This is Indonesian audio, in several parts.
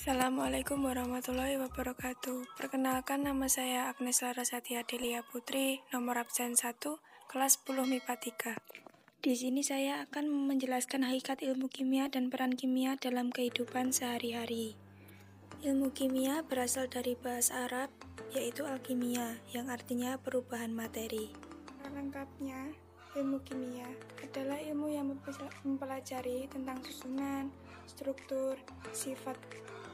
Assalamualaikum warahmatullahi wabarakatuh. Perkenalkan, nama saya Agnes Larasati Adelia Putri, nomor absen 1, kelas 10 MIPA 3. Di sini saya akan menjelaskan hakikat ilmu kimia dan peran kimia dalam kehidupan sehari-hari. Ilmu kimia berasal dari bahasa Arab, yaitu alkimia, yang artinya perubahan materi. Lengkapnya, ilmu kimia adalah ilmu yang mempelajari tentang susunan, struktur, sifat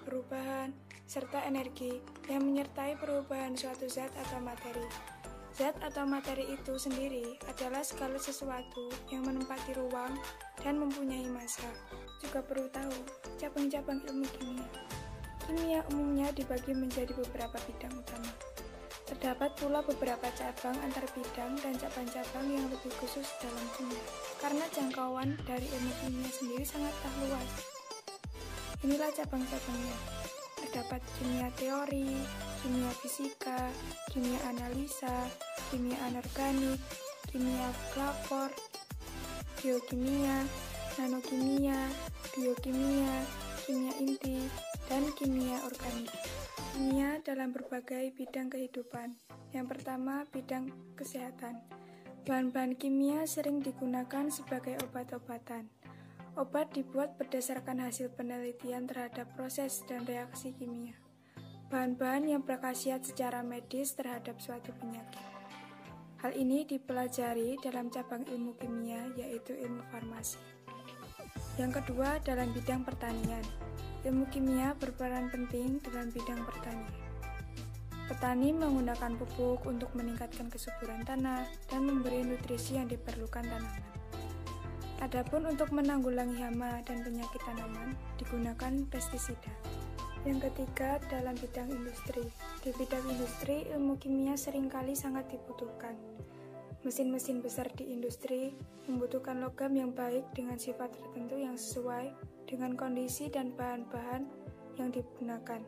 perubahan, serta energi yang menyertai perubahan suatu zat atau materi. Zat atau materi itu sendiri adalah segala sesuatu yang menempati ruang dan mempunyai massa. Juga perlu tahu cabang-cabang ilmu kimia. Kimia umumnya dibagi menjadi beberapa bidang utama. Terdapat pula beberapa cabang antar bidang dan cabang-cabang yang lebih khusus dalam kimia. Karena jangkauan dari ilmu kimia sendiri sangatlah luas. Inilah cabang-cabangnya. Terdapat kimia teori, kimia fisika, kimia analisa, kimia anorganik, kimia flavor, biokimia, nanokimia, biokimia, kimia inti, dan kimia organik. Kimia dalam berbagai bidang kehidupan. Yang pertama, bidang kesehatan. Bahan-bahan kimia sering digunakan sebagai obat-obatan. Obat dibuat berdasarkan hasil penelitian terhadap proses dan reaksi kimia. Bahan-bahan yang berkhasiat secara medis terhadap suatu penyakit. Hal ini dipelajari dalam cabang ilmu kimia, yaitu ilmu farmasi. Yang kedua, dalam bidang pertanian. Ilmu kimia berperan penting dalam bidang pertanian. Petani menggunakan pupuk untuk meningkatkan kesuburan tanah dan memberi nutrisi yang diperlukan tanaman. Adapun untuk menanggulangi hama dan penyakit tanaman, digunakan pestisida. Yang ketiga, dalam bidang industri. Di bidang industri, ilmu kimia seringkali sangat dibutuhkan. Mesin-mesin besar di industri membutuhkan logam yang baik dengan sifat tertentu yang sesuai dengan kondisi dan bahan-bahan yang digunakan.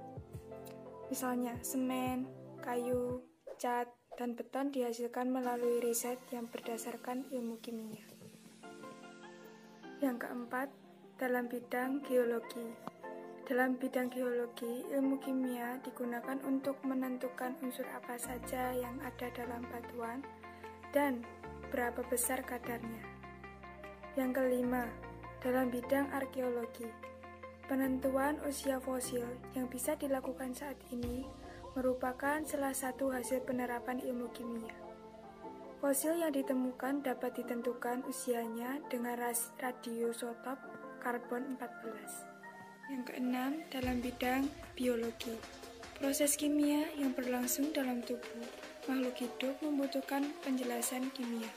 Misalnya, semen, kayu, cat, dan beton dihasilkan melalui riset yang berdasarkan ilmu kimia. Yang keempat, dalam bidang geologi. Dalam bidang geologi, ilmu kimia digunakan untuk menentukan unsur apa saja yang ada dalam batuan dan berapa besar kadarnya. Yang kelima, dalam bidang arkeologi. Penentuan usia fosil yang bisa dilakukan saat ini merupakan salah satu hasil penerapan ilmu kimia. Fosil yang ditemukan dapat ditentukan usianya dengan radiosotop karbon 14. Yang keenam, dalam bidang biologi. Proses kimia yang berlangsung dalam tubuh makhluk hidup membutuhkan penjelasan kimia.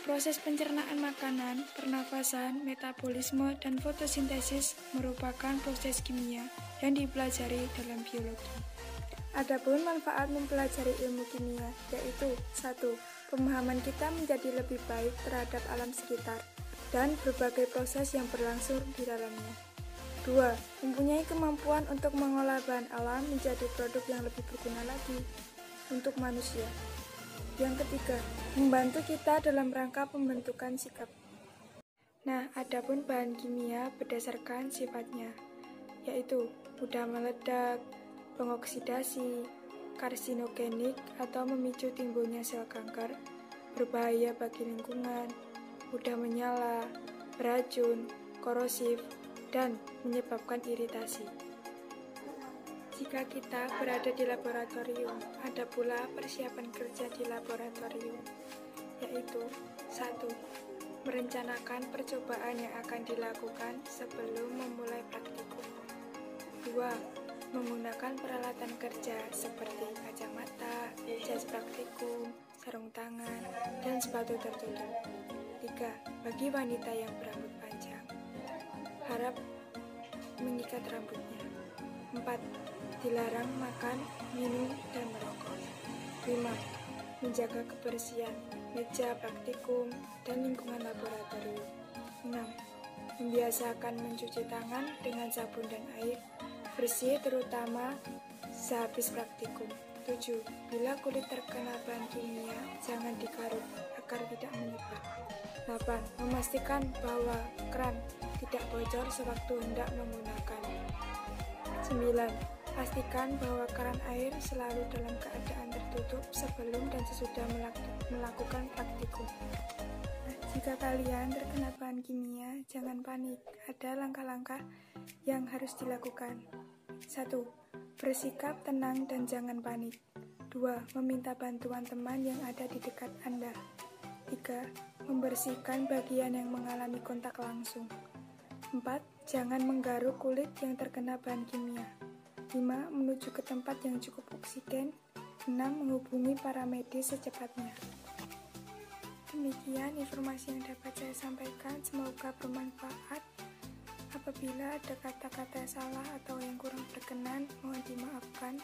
Proses pencernaan makanan, pernafasan, metabolisme, dan fotosintesis merupakan proses kimia yang dipelajari dalam biologi. Adapun manfaat mempelajari ilmu kimia, yaitu 1. Pemahaman kita menjadi lebih baik terhadap alam sekitar dan berbagai proses yang berlangsung di dalamnya. 2. Mempunyai kemampuan untuk mengolah bahan alam menjadi produk yang lebih berguna lagi untuk manusia. Yang ketiga, membantu kita dalam rangka pembentukan sikap. Nah, adapun bahan kimia berdasarkan sifatnya, yaitu mudah meledak, pengoksidasi, karsinogenik atau memicu timbulnya sel kanker, berbahaya bagi lingkungan, mudah menyala, beracun, korosif, dan menyebabkan iritasi. Jika kita berada di laboratorium, ada pula persiapan kerja di laboratorium, yaitu 1. Merencanakan percobaan yang akan dilakukan sebelum memulai praktikum. 2. Menggunakan peralatan kerja seperti kacamata, jas praktikum, sarung tangan, dan sepatu tertutup. 3. Bagi wanita yang berambut panjang, harap menyikat rambutnya. 4. Dilarang makan, minum, dan merokok. 5. Menjaga kebersihan meja praktikum dan lingkungan laboratorium. 6. Membiasakan mencuci tangan dengan sabun dan air bersih terutama sehabis praktikum. 7. Bila kulit terkena bahan kimia, jangan digaruk agar tidak menyebar. 8. Memastikan bahwa keran tidak bocor sewaktu hendak menggunakan. 9. Pastikan bahwa keran air selalu dalam keadaan tertutup sebelum dan sesudah melakukan praktikum. Jika kalian terkena bahan kimia, jangan panik. Ada langkah-langkah yang harus dilakukan. 1. Bersikap tenang dan jangan panik. 2. Meminta bantuan teman yang ada di dekat Anda. 3. Membersihkan bagian yang mengalami kontak langsung. 4. Jangan menggaruk kulit yang terkena bahan kimia. 5. Menuju ke tempat yang cukup oksigen. 6. Menghubungi para medis secepatnya. Demikian informasi yang dapat saya sampaikan, semoga bermanfaat. Apabila ada kata-kata salah atau yang kurang berkenan, mohon dimaafkan.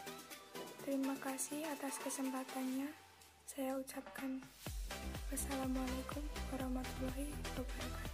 Terima kasih atas kesempatannya. Saya ucapkan wassalamualaikum warahmatullahi wabarakatuh.